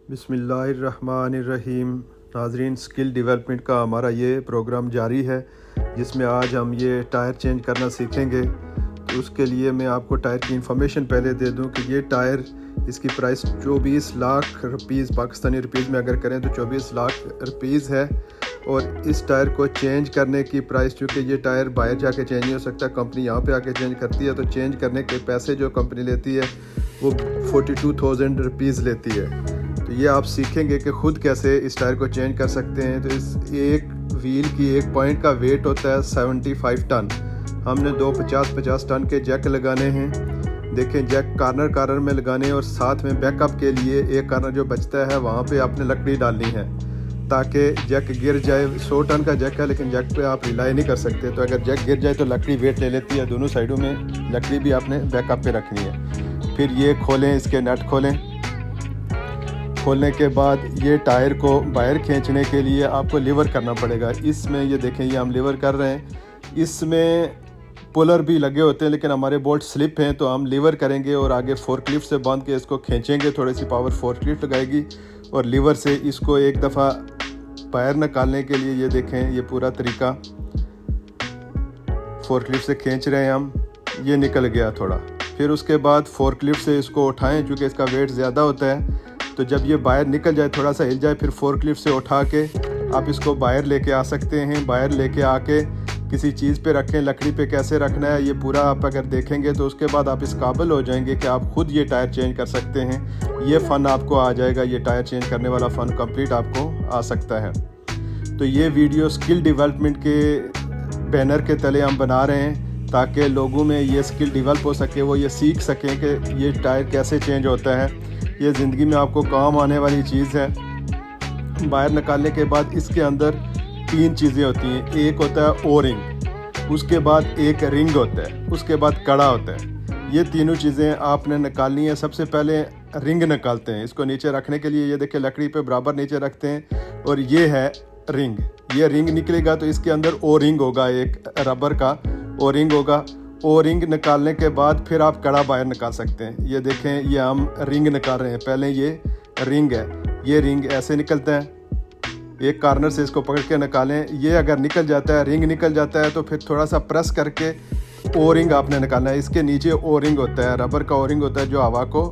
बिस्मिल्लाहिर्रहमानिर्रहीम। नाज़रीन, skill development का हमारा ये प्रोग्राम जारी है जिसमें आज हम ये टायर चेंज करना सीखेंगे। तो उसके लिए मैं आपको टायर की इंफॉर्मेशन पहले दे दूं कि ये टायर, इसकी price 24 lakh rupees Pakistani rupees में अगर करें तो 24 लाख रुपीज़ है। और इस टायर को चेंज करने की प्राइस, चूँकि ये टायर बाहर जाके चेंज नहीं हो सकता, कंपनी यहाँ पे आके चेंज करती है, तो चेंज करने के पैसे जो कंपनी लेती है वो 42,000 रुपीज़ लेती है। तो ये आप सीखेंगे कि ख़ुद कैसे इस टायर को चेंज कर सकते हैं। तो इस एक व्हील की एक पॉइंट का वेट होता है 75 टन। हमने दो 50 टन के जैक लगाने हैं। देखें, जैक कार्नर में लगाने हैं और साथ में बैकअप के लिए एक कार्नर जो बचता है वहाँ पे आपने लकड़ी डालनी है ताकि जैक गिर जाए। 100 टन का जैक है लेकिन जैक पे आप रिलाई नहीं कर सकते, तो अगर जैक गिर जाए तो लकड़ी वेट ले लेती है। दोनों साइडों में लकड़ी भी आपने बैकअप पे रखनी है। फिर ये खोलें, इसके नट खोलने के बाद ये टायर को बाहर खींचने के लिए आपको लीवर करना पड़ेगा। इसमें ये देखें, ये हम लीवर कर रहे हैं। इसमें पुलर भी लगे होते हैं लेकिन हमारे बोल्ट स्लिप हैं, तो हम लीवर करेंगे और आगे फोर्कलिफ्ट से बांध के इसको खींचेंगे। थोड़ी सी पावर फोर्कलिफ्ट लगाएगी और लीवर से इसको एक दफ़ा बाहर निकालने के लिए, ये देखें, ये पूरा तरीका फोर्कलिफ्ट से खींच रहे हैं हम। ये निकल गया थोड़ा। फिर उसके बाद फोर्कलिफ्ट से इसको उठाएं, चूँकि इसका वेट ज़्यादा होता है। तो जब ये बाहर निकल जाए, थोड़ा सा हिल जाए, फिर फोर्कलिफ्ट से उठा के आप इसको बाहर लेके आ सकते हैं। बाहर लेके आके किसी चीज़ पे रखें। लकड़ी पे कैसे रखना है ये पूरा आप अगर देखेंगे तो उसके बाद आप इस काबिल हो जाएंगे कि आप खुद ये टायर चेंज कर सकते हैं। ये फ़न आपको आ जाएगा, ये टायर चेंज करने वाला फ़न कंप्लीट आपको आ सकता है। तो ये वीडियो स्किल डेवलपमेंट के बैनर के तले हम बना रहे हैं ताकि लोगों में ये स्किल डेवलप हो सके, वो ये सीख सकें कि ये टायर कैसे चेंज होता है। ये ज़िंदगी में आपको काम आने वाली चीज़ है। बाहर निकालने के बाद इसके अंदर 3 चीज़ें होती हैं। एक होता है ओ रिंग, उसके बाद एक रिंग होता है, उसके बाद कड़ा होता है। ये तीनों चीज़ें आपने निकालनी है। सबसे पहले रिंग निकालते हैं। इसको नीचे रखने के लिए ये देखिए लकड़ी पे बराबर नीचे रखते हैं और ये है रिंग। ये रिंग निकलेगा तो इसके अंदर ओ रिंग होगा, एक रबर का ओ रिंग होगा। ओ रिंग निकालने के बाद फिर आप कड़ा बाहर निकाल सकते हैं। ये देखें, ये हम रिंग निकाल रहे हैं। पहले ये रिंग है, ये रिंग ऐसे निकलता है। एक कार्नर से इसको पकड़ के निकालें। ये अगर निकल जाता है, रिंग निकल जाता है, तो फिर थोड़ा सा प्रेस करके ओ रिंग आपने निकालना है। इसके नीचे ओ रिंग होता है, रबर का ओ रिंग होता है जो हवा को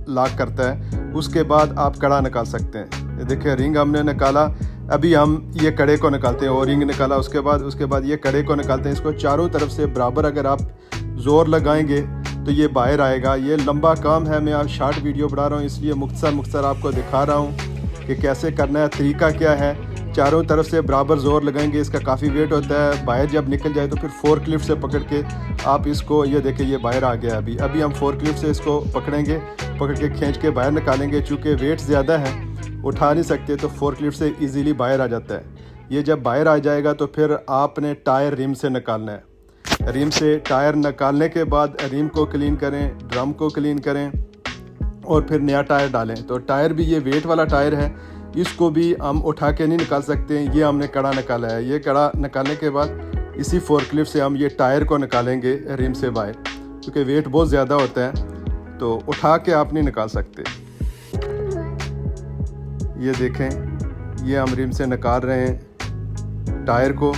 लॉक करता है। उसके बाद आप कड़ा निकाल सकते हैं। ये देखिए, रिंग हमने निकाला। अभी हम ये कड़े को निकालते हैं। ओ रिंग निकाला, उसके बाद ये कड़े को निकालते हैं। इसको चारों तरफ से बराबर अगर आप ज़ोर लगाएंगे तो ये बाहर आएगा। ये लंबा काम है, मैं आप शॉर्ट वीडियो बना रहा हूँ इसलिए मुख्तसर आपको दिखा रहा हूँ कि कैसे करना है, तरीका क्या है। चारों तरफ से बराबर ज़ोर लगाएंगे। इसका काफ़ी वेट होता है। बाहर जब निकल जाए तो फिर फोर्कलिफ्ट से पकड़ के आप इसको, ये देखिए, ये बाहर आ गया। अभी हम फोर्कलिफ्ट से इसको पकड़ के खींच के बाहर निकालेंगे। चूँकि वेट ज़्यादा है, उठा नहीं सकते, तो फोर्कलिफ्ट से इजीली बाहर आ जाता है। ये जब बाहर आ जाएगा तो फिर आपने टायर रिम से निकालना है। रिम से टायर निकालने के बाद रिम को क्लीन करें, ड्रम को क्लीन करें और फिर नया टायर डालें। तो टायर भी ये वेट वाला टायर है, इसको भी हम उठा के नहीं निकाल सकते हैं। ये हमने कड़ा निकाला है। ये कड़ा निकालने के बाद इसी फोर्कलिफ्ट से हम ये टायर को निकालेंगे रिम से बाहर, क्योंकि वेट बहुत ज़्यादा होता है तो उठा के आप नहीं निकाल सकते। ये देखें, ये हम रिम से निकाल रहे हैं टायर को।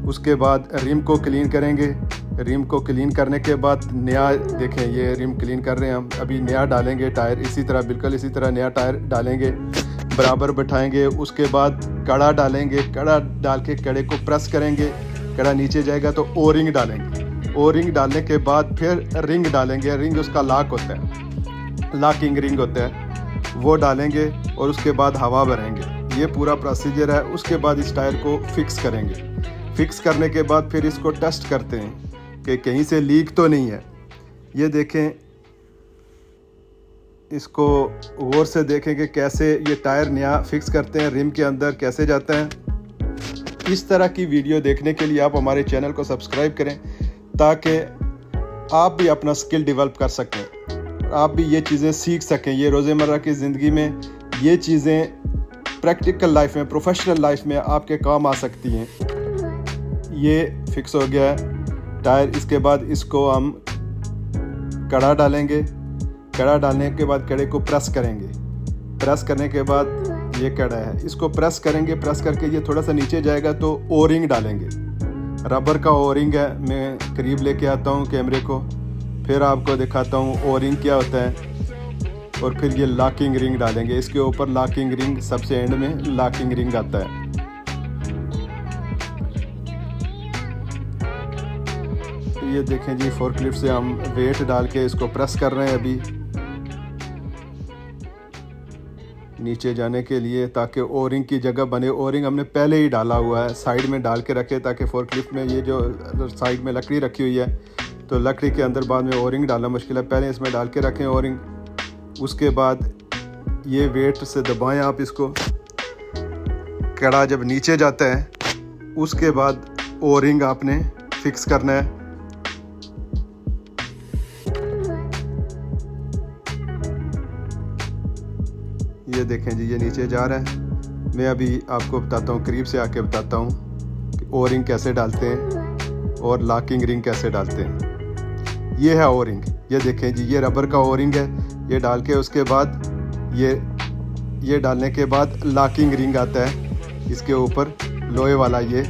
उसके बाद रिम को क्लीन करेंगे। रिम को क्लीन करने के बाद नया, देखें, ये रिम क्लीन कर रहे हैं हम। अभी नया डालेंगे टायर, इसी तरह, बिल्कुल इसी तरह नया टायर डालेंगे, बराबर बैठाएंगे। उसके बाद कड़ा डालेंगे। कड़ा डाल के कड़े को प्रेस करेंगे। कड़ा नीचे जाएगा तो ओ रिंग डालेंगे। ओ रिंग डालने के बाद फिर रिंग डालेंगे। रिंग उसका लॉक होता है, लॉकिंग रिंग होता है, वो डालेंगे और उसके बाद हवा भरेंगे। ये पूरा प्रोसीजर है। उसके बाद इस टायर को फिक्स करेंगे। फिक्स करने के बाद फिर इसको टेस्ट करते हैं कि कहीं से लीक तो नहीं है। ये देखें, इसको गौर से देखें कि कैसे ये टायर नया फिक्स करते हैं, रिम के अंदर कैसे जाता है। इस तरह की वीडियो देखने के लिए आप हमारे चैनल को सब्सक्राइब करें ताकि आप भी अपना स्किल डेवलप कर सकें, आप भी ये चीज़ें सीख सकें। ये रोज़मर्रा की ज़िंदगी में ये चीज़ें प्रैक्टिकल लाइफ में, प्रोफेशनल लाइफ में आपके काम आ सकती हैं। ये फिक्स हो गया है टायर। इसके बाद इसको हम कड़ा डालेंगे। कड़ा डालने के बाद कड़े को प्रेस करेंगे। प्रेस करने के बाद ये कड़ा है, इसको प्रेस करेंगे, प्रेस करके ये थोड़ा सा नीचे जाएगा तो ओ रिंग डालेंगे। रबर का ओ रिंग है, मैं करीब लेके आता हूँ कैमरे को, फिर आपको दिखाता हूँ ओ रिंग क्या होता है। और फिर ये लॉकिंग रिंग डालेंगे, इसके ऊपर लॉकिंग रिंग, सबसे एंड में लॉकिंग रिंग आता है। ये देखें जी, फोर्कलिफ्ट से हम वेट डाल के इसको प्रेस कर रहे हैं अभी नीचे जाने के लिए, ताकि ओ रिंग की जगह बने। ओ रिंग हमने पहले ही डाला हुआ है, साइड में डाल के रखे, ताकि फोर्कलिफ्ट में ये जो साइड में लकड़ी रखी हुई है तो लकड़ी के अंदर बाद में ओ रिंग डालना मुश्किल है, पहले इसमें डाल के रखें ओ रिंग। उसके बाद ये वेट से दबाएं आप इसको, कड़ा जब नीचे जाता है उसके बाद ओ रिंग आपने फिक्स करना है। ये देखें जी, ये नीचे जा रहा है। मैं अभी आपको बताता हूँ, करीब से आके बताता हूँ कि ओ रिंग कैसे डालते हैं और लॉकिंग रिंग कैसे डालते हैं। ये है ओ रिंग, ये देखें जी, ये रबर का ओ रिंग है। ये डाल के उसके बाद ये डालने के बाद लॉकिंग रिंग आता है इसके ऊपर, लोहे वाला। ये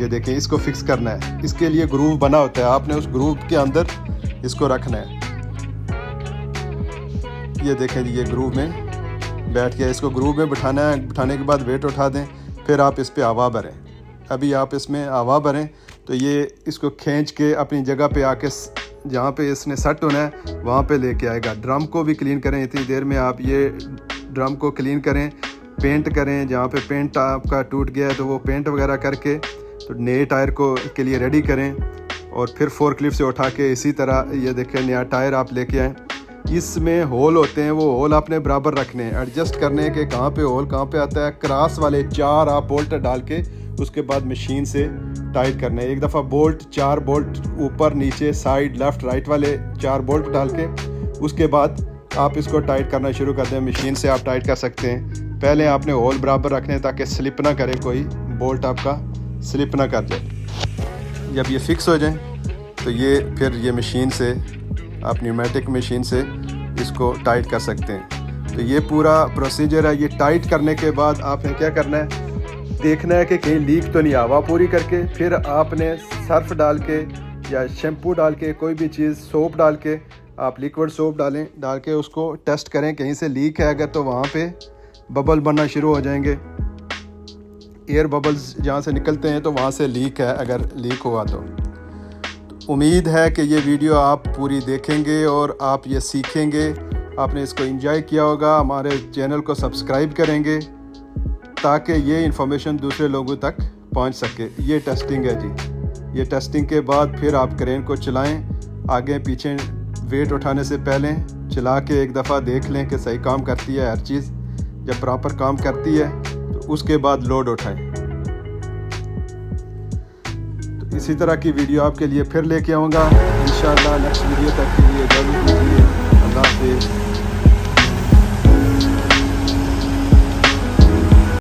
देखें, इसको फिक्स करना है। इसके लिए ग्रूव बना होता है, आपने उस ग्रूव के अंदर इसको रखना है। ये देखें जी, ये ग्रूव में बैठ गया, इसको ग्रूव में बिठाना है। बिठाने के बाद वेट उठा दें, फिर आप इस पे हवा भरें। अभी आप इसमें हवा भरें तो ये इसको खींच के अपनी जगह पे आके जहाँ पे इसने सेट होना है वहाँ पे लेके आएगा। ड्रम को भी क्लीन करें, इतनी देर में आप ये ड्रम को क्लीन करें, पेंट करें। जहाँ पे पेंट आपका टूट गया है तो वो पेंट वगैरह करके तो नए टायर को के लिए रेडी करें। और फिर फोर्कलिफ्ट से उठा के इसी तरह ये देखें, नया टायर आप लेके आएँ। इसमें होल होते हैं, वो होल आपने बराबर रखने हैं, एडजस्ट करने के कहाँ पे होल कहाँ पे आता है। क्रॉस वाले 4 आप बोल्ट डाल के उसके बाद मशीन से टाइट करना है। एक दफ़ा बोल्ट 4 बोल्ट ऊपर नीचे साइड लेफ़्ट राइट वाले 4 बोल्ट डाल के उसके बाद आप इसको टाइट करना शुरू कर दें। मशीन से आप टाइट कर सकते हैं। पहले आपने होल बराबर रखने हैं ताकि स्लिप ना करे, कोई बोल्ट आपका स्लिप ना कर जाए। जब ये फिक्स हो जाए तो ये फिर ये मशीन से, आप न्यूमेटिक मशीन से इसको टाइट कर सकते हैं। तो ये पूरा प्रोसीजर है। ये टाइट करने के बाद आपने क्या करना है, देखना है कि कहीं लीक तो नहीं। हवा पूरी करके फिर आपने सर्फ डाल के या शैम्पू डाल के, कोई भी चीज़, सोप डाल के, आप लिक्विड सोप डालें, डाल के उसको टेस्ट करें कहीं से लीक है अगर, तो वहाँ पे बबल बनना शुरू हो जाएंगे। एयर बबल्स जहाँ से निकलते हैं तो वहाँ से लीक है, अगर लीक हुआ तो उम्मीद है कि ये वीडियो आप पूरी देखेंगे और आप ये सीखेंगे। आपने इसको एंजॉय किया होगा। हमारे चैनल को सब्सक्राइब करेंगे ताकि ये इन्फॉर्मेशन दूसरे लोगों तक पहुंच सके। ये टेस्टिंग है जी। ये टेस्टिंग के बाद फिर आप क्रेन को चलाएं, आगे पीछे वेट उठाने से पहले चला के एक दफ़ा देख लें कि सही काम करती है हर चीज़। जब प्रॉपर काम करती है तो उसके बाद लोड उठाएं। इसी तरह की वीडियो आपके लिए फिर लेके आऊँगा इंशाअल्लाह। नेक्स्ट वीडियो तक के लिए जल्द कीजिए। अल्लाह हाफ़िज़।